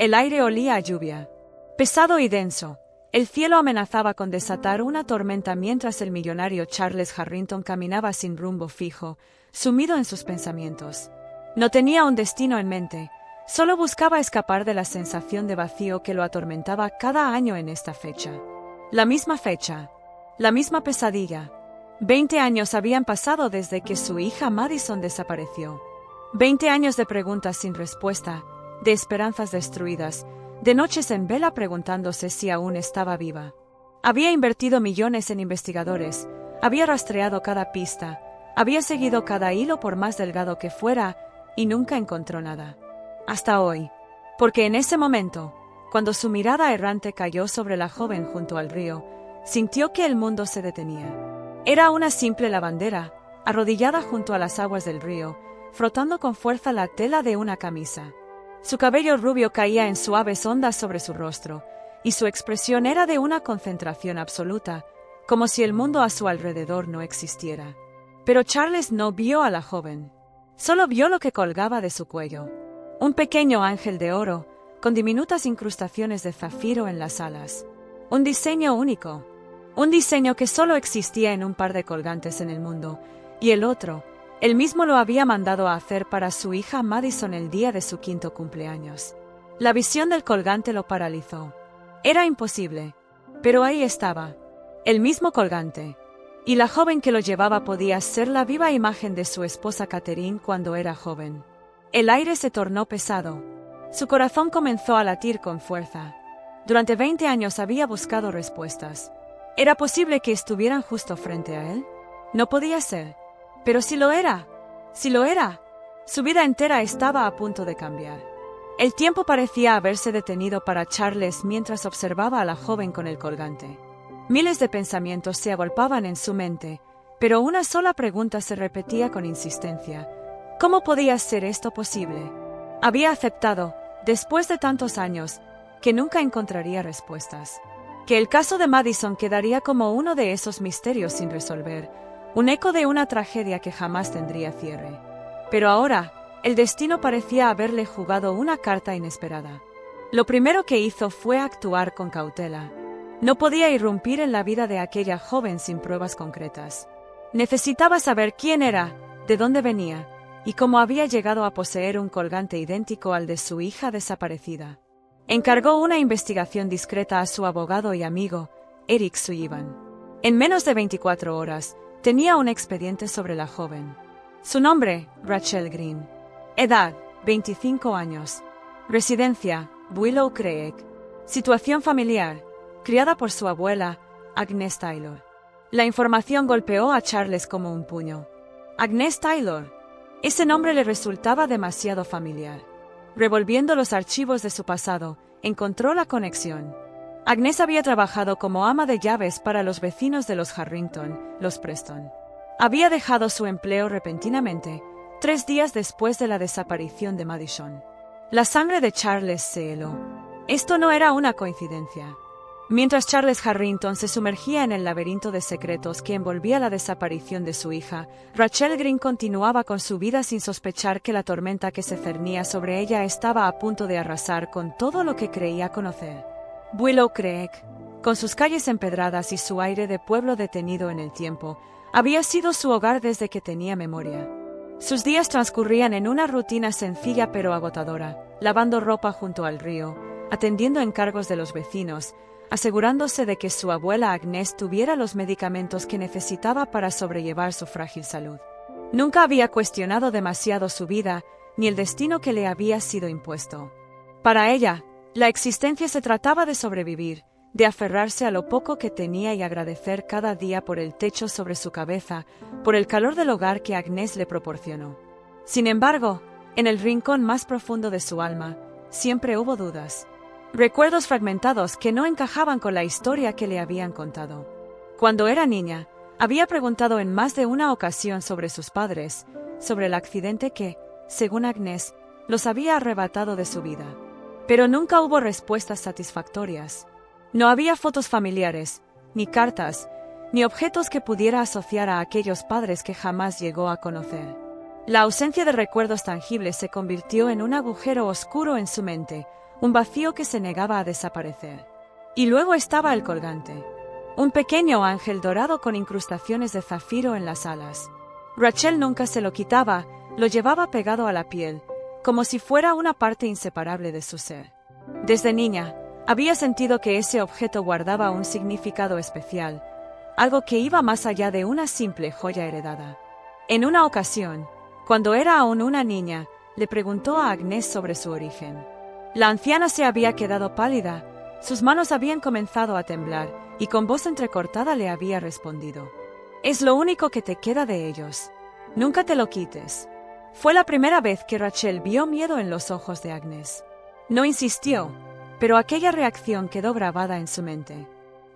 El aire olía a lluvia. Pesado y denso, el cielo amenazaba con desatar una tormenta mientras el millonario Charles Harrington caminaba sin rumbo fijo, sumido en sus pensamientos. No tenía un destino en mente, solo buscaba escapar de la sensación de vacío que lo atormentaba cada año en esta fecha. La misma fecha, la misma pesadilla. 20 años habían pasado desde que su hija Madison desapareció. 20 años de preguntas sin respuesta, de esperanzas destruidas, de noches en vela preguntándose si aún estaba viva. Había invertido millones en investigadores, había rastreado cada pista, había seguido cada hilo por más delgado que fuera, y nunca encontró nada. Hasta hoy. Porque en ese momento, cuando su mirada errante cayó sobre la joven junto al río, sintió que el mundo se detenía. Era una simple lavandera, arrodillada junto a las aguas del río, frotando con fuerza la tela de una camisa. Su cabello rubio caía en suaves ondas sobre su rostro, y su expresión era de una concentración absoluta, como si el mundo a su alrededor no existiera. Pero Charles no vio a la joven. Solo vio lo que colgaba de su cuello. Un pequeño ángel de oro, con diminutas incrustaciones de zafiro en las alas. Un diseño único. Un diseño que solo existía en un par de colgantes en el mundo, y el otro, él mismo lo había mandado a hacer para su hija Madison el día de su 5º cumpleaños. La visión del colgante lo paralizó. Era imposible. Pero ahí estaba. El mismo colgante. Y la joven que lo llevaba podía ser la viva imagen de su esposa Catherine cuando era joven. El aire se tornó pesado. Su corazón comenzó a latir con fuerza. Durante 20 años había buscado respuestas. ¿Era posible que estuvieran justo frente a él? No podía ser. Pero si lo era. Si lo era. Su vida entera estaba a punto de cambiar. El tiempo parecía haberse detenido para Charles mientras observaba a la joven con el colgante. Miles de pensamientos se agolpaban en su mente, pero una sola pregunta se repetía con insistencia. ¿Cómo podía ser esto posible? Había aceptado, después de tantos años, que nunca encontraría respuestas. Que el caso de Madison quedaría como uno de esos misterios sin resolver, un eco de una tragedia que jamás tendría cierre. Pero ahora, el destino parecía haberle jugado una carta inesperada. Lo primero que hizo fue actuar con cautela. No podía irrumpir en la vida de aquella joven sin pruebas concretas. Necesitaba saber quién era, de dónde venía, y cómo había llegado a poseer un colgante idéntico al de su hija desaparecida. Encargó una investigación discreta a su abogado y amigo, Eric Sullivan. En menos de 24 horas, tenía un expediente sobre la joven. Su nombre, Rachel Green. Edad, 25 años. Residencia, Willow Creek. Situación familiar, criada por su abuela, Agnes Taylor. La información golpeó a Charles como un puño. Agnes Taylor. Ese nombre le resultaba demasiado familiar. Revolviendo los archivos de su pasado, encontró la conexión. Agnes había trabajado como ama de llaves para los vecinos de los Harrington, los Preston. Había dejado su empleo repentinamente, 3 días después de la desaparición de Madison. La sangre de Charles se heló. Esto no era una coincidencia. Mientras Charles Harrington se sumergía en el laberinto de secretos que envolvía la desaparición de su hija, Rachel Green continuaba con su vida sin sospechar que la tormenta que se cernía sobre ella estaba a punto de arrasar con todo lo que creía conocer. Willow Creek, con sus calles empedradas y su aire de pueblo detenido en el tiempo, había sido su hogar desde que tenía memoria. Sus días transcurrían en una rutina sencilla pero agotadora, lavando ropa junto al río, atendiendo encargos de los vecinos, asegurándose de que su abuela Agnes tuviera los medicamentos que necesitaba para sobrellevar su frágil salud. Nunca había cuestionado demasiado su vida, ni el destino que le había sido impuesto. Para ella, la existencia se trataba de sobrevivir, de aferrarse a lo poco que tenía y agradecer cada día por el techo sobre su cabeza, por el calor del hogar que Agnes le proporcionó. Sin embargo, en el rincón más profundo de su alma, siempre hubo dudas. Recuerdos fragmentados que no encajaban con la historia que le habían contado. Cuando era niña, había preguntado en más de una ocasión sobre sus padres, sobre el accidente que, según Agnes, los había arrebatado de su vida. Pero nunca hubo respuestas satisfactorias. No había fotos familiares, ni cartas, ni objetos que pudiera asociar a aquellos padres que jamás llegó a conocer. La ausencia de recuerdos tangibles se convirtió en un agujero oscuro en su mente, un vacío que se negaba a desaparecer. Y luego estaba el colgante. Un pequeño ángel dorado con incrustaciones de zafiro en las alas. Rachel nunca se lo quitaba, lo llevaba pegado a la piel, como si fuera una parte inseparable de su ser. Desde niña, había sentido que ese objeto guardaba un significado especial, algo que iba más allá de una simple joya heredada. En una ocasión, cuando era aún una niña, le preguntó a Agnès sobre su origen. La anciana se había quedado pálida, sus manos habían comenzado a temblar, y con voz entrecortada le había respondido: «Es lo único que te queda de ellos. Nunca te lo quites». Fue la primera vez que Rachel vio miedo en los ojos de Agnès. No insistió, pero aquella reacción quedó grabada en su mente.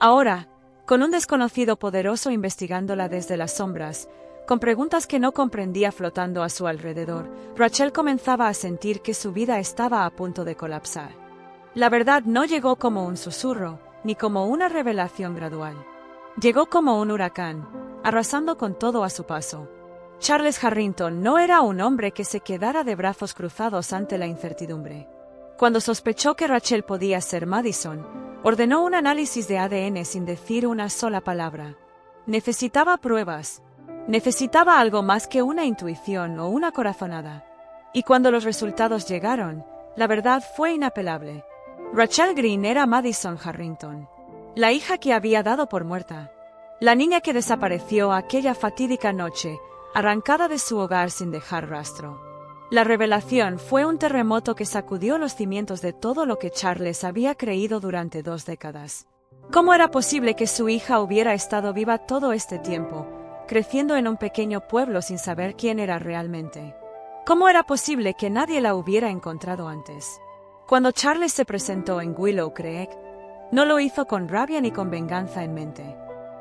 Ahora, con un desconocido poderoso investigándola desde las sombras, con preguntas que no comprendía flotando a su alrededor, Rachel comenzaba a sentir que su vida estaba a punto de colapsar. La verdad no llegó como un susurro, ni como una revelación gradual. Llegó como un huracán, arrasando con todo a su paso. Charles Harrington no era un hombre que se quedara de brazos cruzados ante la incertidumbre. Cuando sospechó que Rachel podía ser Madison, ordenó un análisis de ADN sin decir una sola palabra. Necesitaba pruebas. Necesitaba algo más que una intuición o una corazonada. Y cuando los resultados llegaron, la verdad fue inapelable. Rachel Green era Madison Harrington, la hija que había dado por muerta. La niña que desapareció aquella fatídica noche, arrancada de su hogar sin dejar rastro. La revelación fue un terremoto que sacudió los cimientos de todo lo que Charles había creído durante 2 décadas. ¿Cómo era posible que su hija hubiera estado viva todo este tiempo, creciendo en un pequeño pueblo sin saber quién era realmente? ¿Cómo era posible que nadie la hubiera encontrado antes? Cuando Charles se presentó en Willow Creek, no lo hizo con rabia ni con venganza en mente.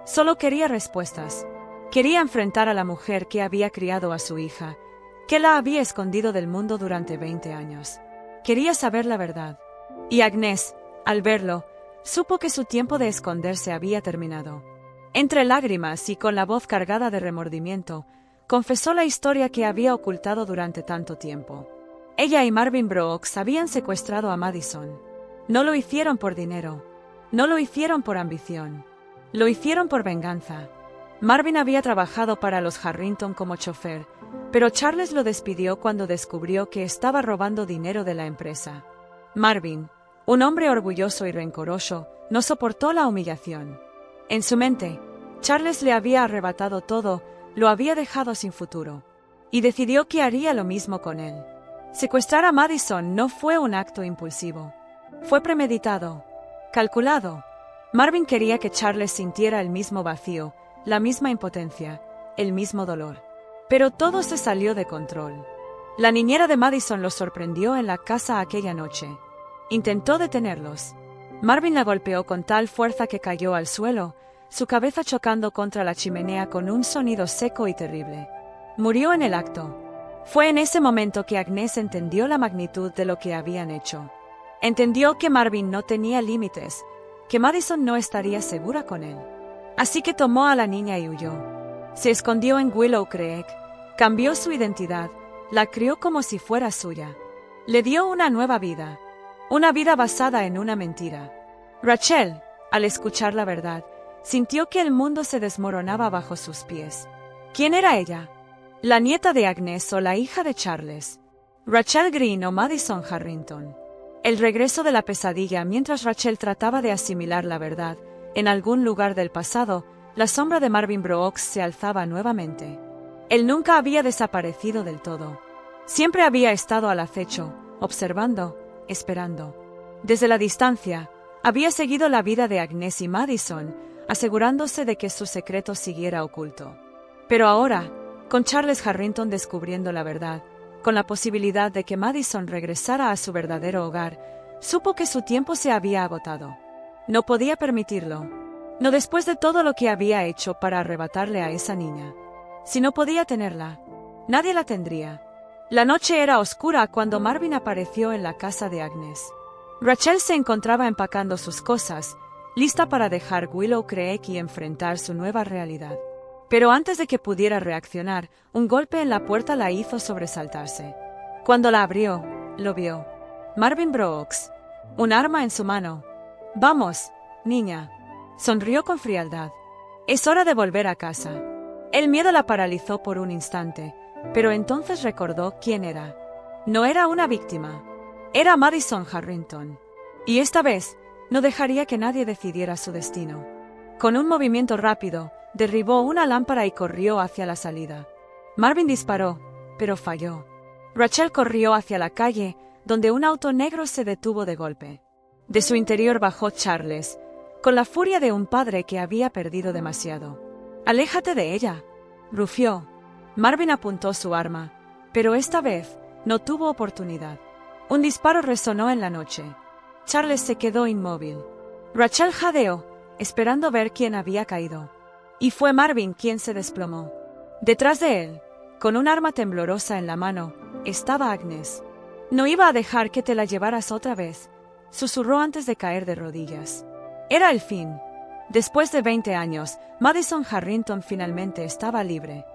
Solo quería respuestas. Quería enfrentar a la mujer que había criado a su hija, que la había escondido del mundo durante 20 años. Quería saber la verdad. Y Agnès, al verlo, supo que su tiempo de esconderse había terminado. Entre lágrimas y con la voz cargada de remordimiento, confesó la historia que había ocultado durante tanto tiempo. Ella y Marvin Brooks habían secuestrado a Madison. No lo hicieron por dinero. No lo hicieron por ambición. Lo hicieron por venganza. Marvin había trabajado para los Harrington como chofer, pero Charles lo despidió cuando descubrió que estaba robando dinero de la empresa. Marvin, un hombre orgulloso y rencoroso, no soportó la humillación. En su mente, Charles le había arrebatado todo, lo había dejado sin futuro, y decidió que haría lo mismo con él. Secuestrar a Madison no fue un acto impulsivo. Fue premeditado, calculado. Marvin quería que Charles sintiera el mismo vacío, la misma impotencia, el mismo dolor. Pero todo se salió de control. La niñera de Madison los sorprendió en la casa aquella noche. Intentó detenerlos. Marvin la golpeó con tal fuerza que cayó al suelo, su cabeza chocando contra la chimenea con un sonido seco y terrible. Murió en el acto. Fue en ese momento que Agnès entendió la magnitud de lo que habían hecho. Entendió que Marvin no tenía límites, que Madison no estaría segura con él. Así que tomó a la niña y huyó. Se escondió en Willow Creek, cambió su identidad, la crió como si fuera suya. Le dio una nueva vida, una vida basada en una mentira. Rachel, al escuchar la verdad, sintió que el mundo se desmoronaba bajo sus pies. ¿Quién era ella? ¿La nieta de Agnès o la hija de Charles? ¿Rachel Green o Madison Harrington? El regreso de la pesadilla. Mientras Rachel trataba de asimilar la verdad, en algún lugar del pasado, la sombra de Marvin Brooks se alzaba nuevamente. Él nunca había desaparecido del todo. Siempre había estado al acecho, observando, esperando. Desde la distancia, había seguido la vida de Agnès y Madison, asegurándose de que su secreto siguiera oculto. Pero ahora, con Charles Harrington descubriendo la verdad, con la posibilidad de que Madison regresara a su verdadero hogar, supo que su tiempo se había agotado. No podía permitirlo. No después de todo lo que había hecho para arrebatarle a esa niña. Si no podía tenerla, nadie la tendría. La noche era oscura cuando Marvin apareció en la casa de Agnès. Rachel se encontraba empacando sus cosas, lista para dejar Willow Creek y enfrentar su nueva realidad. Pero antes de que pudiera reaccionar, un golpe en la puerta la hizo sobresaltarse. Cuando la abrió, lo vio. Marvin Brooks. un arma en su mano. Vamos, niña. Sonrió con frialdad. Es hora de volver a casa. El miedo la paralizó por un instante, pero entonces recordó quién era. No era una víctima. Era Madison Harrington. Y esta vez, no dejaría que nadie decidiera su destino. Con un movimiento rápido, derribó una lámpara y corrió hacia la salida. Marvin disparó, pero falló. Rachel corrió hacia la calle, donde un auto negro se detuvo de golpe. De su interior bajó Charles, con la furia de un padre que había perdido demasiado. «Aléjate de ella», rufió. Marvin apuntó su arma, pero esta vez no tuvo oportunidad. Un disparo resonó en la noche. Charles se quedó inmóvil. Rachel jadeó, esperando ver quién había caído. Y fue Marvin quien se desplomó. Detrás de él, con un arma temblorosa en la mano, estaba Agnes. «No iba a dejar que te la llevaras otra vez», susurró antes de caer de rodillas. Era el fin. Después de 20 años, Madison Harrington finalmente estaba libre.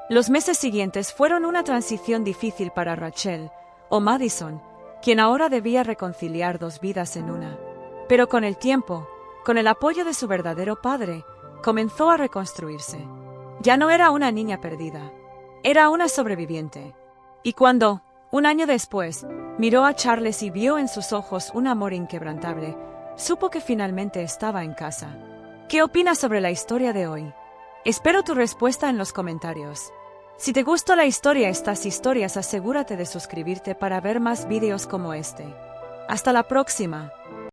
Los meses siguientes fueron una transición difícil para Rachel, o Madison, quien ahora debía reconciliar dos vidas en una. Pero con el tiempo, con el apoyo de su verdadero padre, comenzó a reconstruirse. Ya no era una niña perdida. Era una sobreviviente. Y cuando, un año después, miró a Charles y vio en sus ojos un amor inquebrantable, supo que finalmente estaba en casa. ¿Qué opinas sobre la historia de hoy? Espero tu respuesta en los comentarios. Si te gustó la historia, estas historias, asegúrate de suscribirte para ver más vídeos como este. Hasta la próxima.